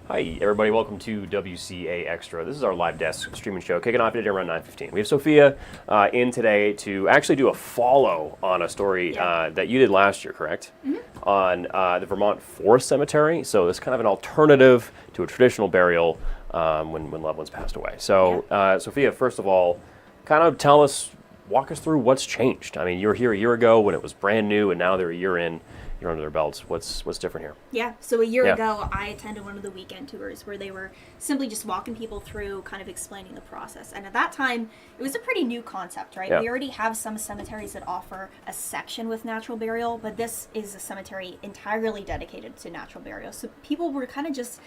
Hi, everybody. Welcome to WCA Extra. This is our live desk streaming show, kicking off today around 9:15. We have Sophia in today to actually do a follow on a story that you did last year, correct? Mm-hmm. On the Vermont Forest Cemetery. So it's kind of an alternative to a traditional burial when loved ones passed away. So, Sophia, first of all, kind of walk us through what's changed. I mean, you were here a year ago when it was brand new, and now they're a year in. You're under their belts. What's different here? Yeah, so a year ago, I attended one of the weekend tours where they were simply just walking people through, kind of explaining the process. And at that time, it was a pretty new concept, right? Yeah. We already have some cemeteries that offer a section with natural burial, but this is a cemetery entirely dedicated to natural burial. So people were kind of just,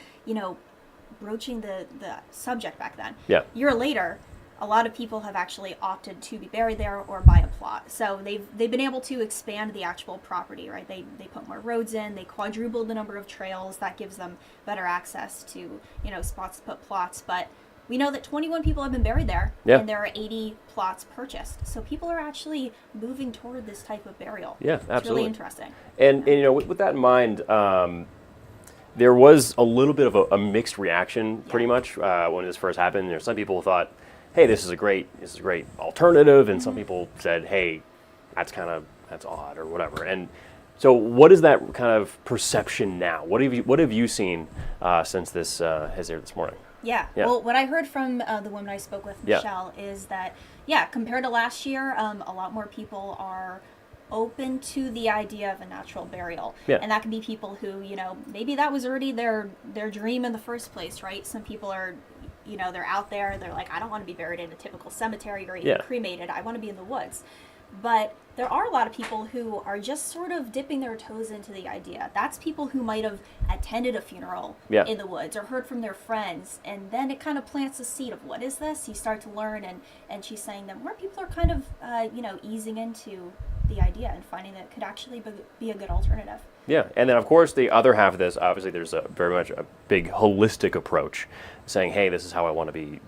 broaching the subject back then. Yeah. A year later, a lot of people have actually opted to be buried there or buy a plot. So they've been able to expand the actual property, right? They put more roads in, they quadrupled the number of trails. That gives them better access to, spots to put plots. But we know that 21 people have been buried there, and there are 80 plots purchased. So people are actually moving toward this type of burial. Yeah, absolutely. It's really interesting. And with that in mind, there was a little bit of a mixed reaction, pretty much, when this first happened. Some people thought, hey, this is a great alternative, and some people said, hey, that's odd or whatever. And so, what is that kind of perception now? What have you seen since this has aired this morning? Yeah. Well, what I heard from the woman I spoke with, Michelle, is that compared to last year, a lot more people are open to the idea of a natural burial. And that can be people who, maybe that was already their dream in the first place, right? Some people are, they're out there, they're like, I don't want to be buried in a typical cemetery or even cremated. I want to be in the woods. But there are a lot of people who are just sort of dipping their toes into the idea. That's people who might have attended a funeral in the woods or heard from their friends. And then it kind of plants a seed of, what is this? You start to learn. And she's saying that more people are kind of, easing into the idea and finding that it could actually be a good alternative. Yeah, and then of course the other half of this, obviously there's very much a big holistic approach, saying, hey, this is how I want to be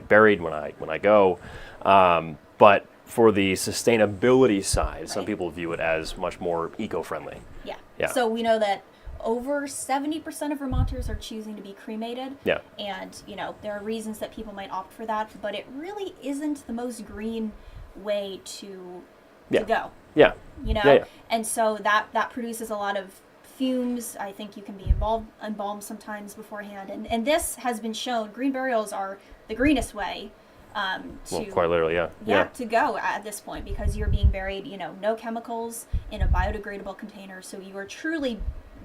buried when I go. But for the sustainability side, some people view it as much more eco-friendly. Yeah. So we know that over 70% of Vermonters are choosing to be cremated. Yeah. And, there are reasons that people might opt for that, but it really isn't the most green way to go. Yeah. And so that produces a lot of fumes. I think you can be embalmed sometimes beforehand. And this has been shown, green burials are the greenest way quite literally, to go at this point, because you're being buried, no chemicals, in a biodegradable container. So you are truly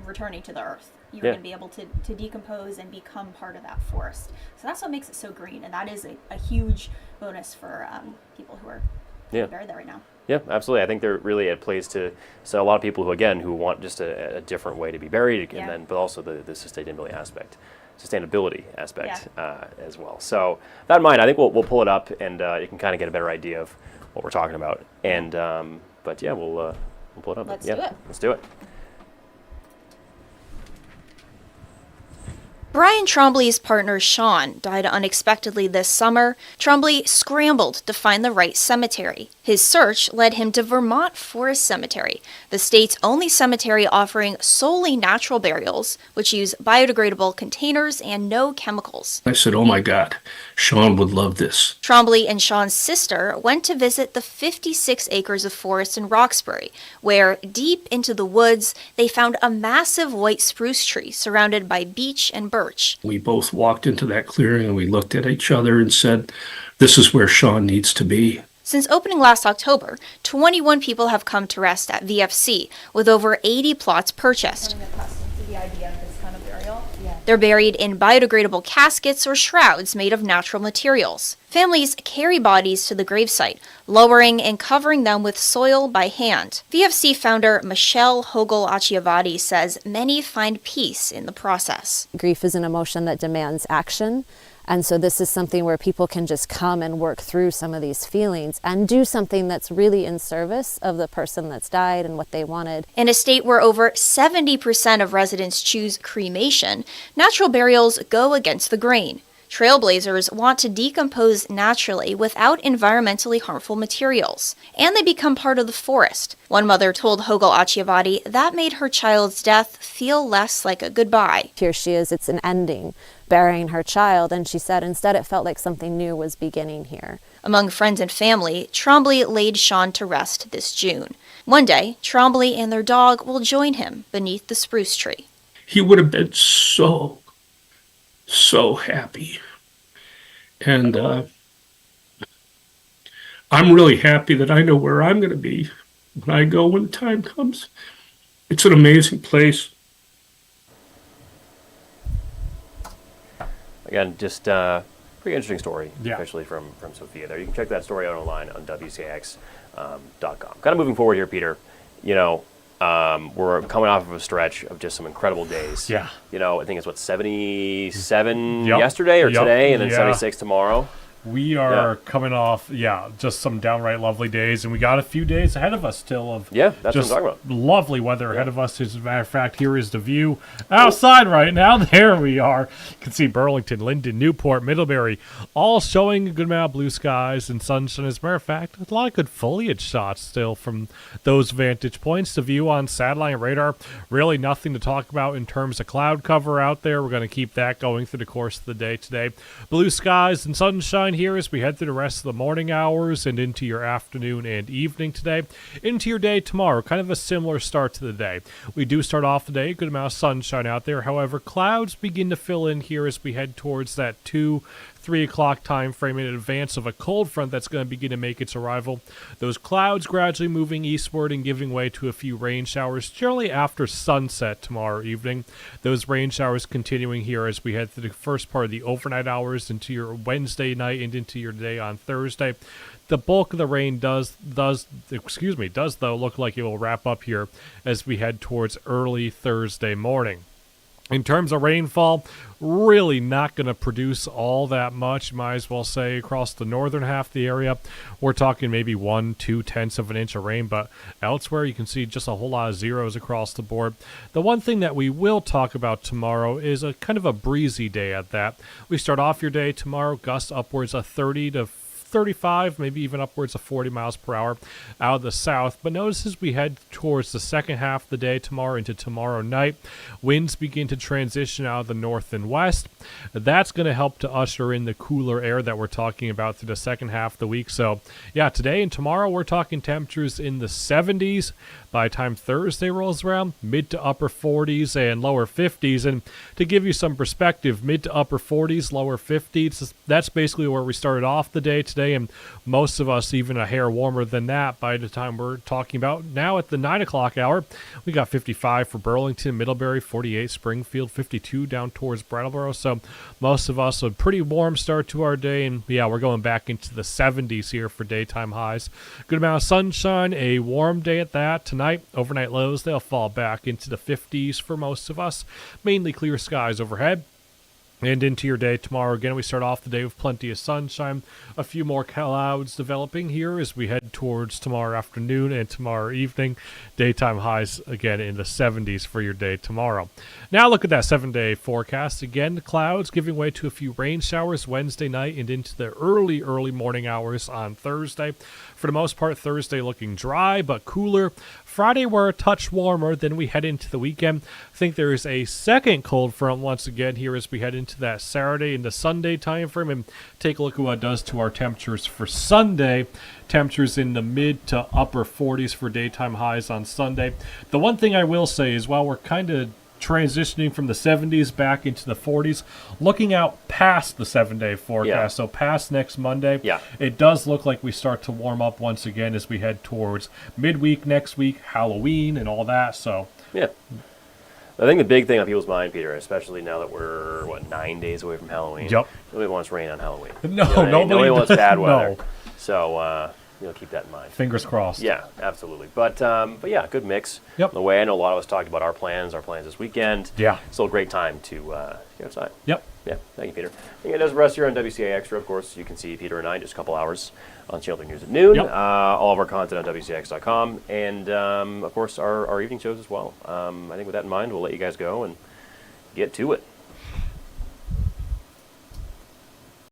returning to the earth. You're going to be able to decompose and become part of that forest. So that's what makes it so green. And that is a huge bonus for people who are buried there right now. Yeah, absolutely. I think there really it plays to a lot of people who want just a different way to be buried, but also the sustainability aspect as well. So that in mind, I think we'll pull it up, and you can kind of get a better idea of what we're talking about. And we'll pull it up. Let's do it. Let's do it. Brian Trombley's partner Sean died unexpectedly this summer. Trombley scrambled to find the right cemetery. His search led him to Vermont Forest Cemetery, the state's only cemetery offering solely natural burials, which use biodegradable containers and no chemicals. I said, oh my God, Sean would love this. Trombley and Sean's sister went to visit the 56 acres of forest in Roxbury, where, deep into the woods, they found a massive white spruce tree surrounded by beech and birch. We both walked into that clearing and we looked at each other and said, this is where Sean needs to be. Since opening last October, 21 people have come to rest at VFC, with over 80 plots purchased. They're buried in biodegradable caskets or shrouds made of natural materials. Families carry bodies to the gravesite, lowering and covering them with soil by hand. VFC founder Michelle Hogel-Achiavati says many find peace in the process. Grief is an emotion that demands action. And so this is something where people can just come and work through some of these feelings and do something that's really in service of the person that's died and what they wanted. In a state where over 70% of residents choose cremation, natural burials go against the grain. Trailblazers want to decompose naturally without environmentally harmful materials, and they become part of the forest. One mother told Hogel Achyavati that made her child's death feel less like a goodbye. Here she is, it's an ending, burying her child, and she said instead it felt like something new was beginning here. Among friends and family, Trombley laid Sean to rest this June. One day, Trombley and their dog will join him beneath the spruce tree. He would have been so happy. And I'm really happy that I know where I'm going to be when I go when the time comes. It's an amazing place. Again, just pretty interesting story, especially from Sophia there. You can check that story out online on WCAX.com. Kind of moving forward here, Peter, we're coming off of a stretch of just some incredible days. Yeah. I think it's 77 yesterday or today, and then 76 tomorrow. We are coming off, just some downright lovely days, and we got a few days ahead of us still of that's just what I'm talking about. Lovely weather ahead of us. As a matter of fact, here is the view outside right now. There we are. You can see Burlington, Linden, Newport, Middlebury, all showing a good amount of blue skies and sunshine. As a matter of fact, a lot of good foliage shots still from those vantage points. The view on satellite radar, really nothing to talk about in terms of cloud cover out there. We're going to keep that going through the course of the day today. Blue skies and sunshine here as we head through the rest of the morning hours and into your afternoon and evening today. Into your day tomorrow, kind of a similar start to the day. We do start off the day, a good amount of sunshine out there. However, clouds begin to fill in here as we head towards that 2-3 o'clock time frame in advance of a cold front that's going to begin to make its arrival. Those clouds gradually moving eastward and giving way to a few rain showers generally after sunset tomorrow evening. Those rain showers continuing here as we head through the first part of the overnight hours into your Wednesday night and into your day on Thursday. The bulk of the rain does though look like it will wrap up here as we head towards early Thursday morning. In terms of rainfall, really not going to produce all that much. You might as well say across the northern half of the area, we're talking maybe 1-2 of an inch of rain, but elsewhere you can see just a whole lot of zeros across the board. The one thing that we will talk about tomorrow is a kind of a breezy day at that. We start off your day tomorrow, gusts upwards of 30 to 35, maybe even upwards of 40 miles per hour out of the south. But notice as we head towards the second half of the day tomorrow into tomorrow night, winds begin to transition out of the north and west. That's going to help to usher in the cooler air that we're talking about through the second half of the week. So today and tomorrow we're talking temperatures in the 70s. By the time Thursday rolls around, mid to upper 40s and lower 50s. And to give you some perspective, mid to upper 40s, lower 50s, that's basically where we started off the day today. And most of us even a hair warmer than that by the time we're talking about now at the 9 o'clock hour. We got 55 for Burlington, Middlebury, 48 Springfield, 52 down towards Brattleboro. So most of us a pretty warm start to our day. And we're going back into the 70s here for daytime highs. Good amount of sunshine, a warm day at that. Tonight, overnight lows, they'll fall back into the 50s for most of us. Mainly clear skies overhead. And into your day tomorrow, again, we start off the day with plenty of sunshine. A few more clouds developing here as we head towards tomorrow afternoon and tomorrow evening. Daytime highs, again, in the 70s for your day tomorrow. Now look at that 7-day forecast. Again, the clouds giving way to a few rain showers Wednesday night and into the early morning hours on Thursday. For the most part, Thursday looking dry but cooler. Friday we're a touch warmer, then we head into the weekend. I think there is a second cold front once again here as we head into that Saturday into Sunday time frame, and take a look at what it does to our temperatures for Sunday. Temperatures in the mid to upper 40s for daytime highs on Sunday. The one thing I will say is while we're kind of transitioning from the 70s back into the 40s, looking out past the 7-day forecast, so past next Monday, it does look like we start to warm up once again as we head towards midweek next week, Halloween and all that. So I think the big thing on people's mind, Peter, especially now that we're 9 days away from Halloween, nobody wants rain on Halloween. Nobody wants bad weather. So keep that in mind. Fingers crossed. Yeah, absolutely. But good mix. The way I know a lot of us talked about our plans this weekend. Yeah. Still a great time to get outside. Yep. Yeah, thank you, Peter. I think it does for us here on WCA Extra. Of course, you can see Peter and I in just a couple hours on Channel 3 News at noon. All of our content on WCAX.com. And, of course, our evening shows as well. I think with that in mind, we'll let you guys go and get to it.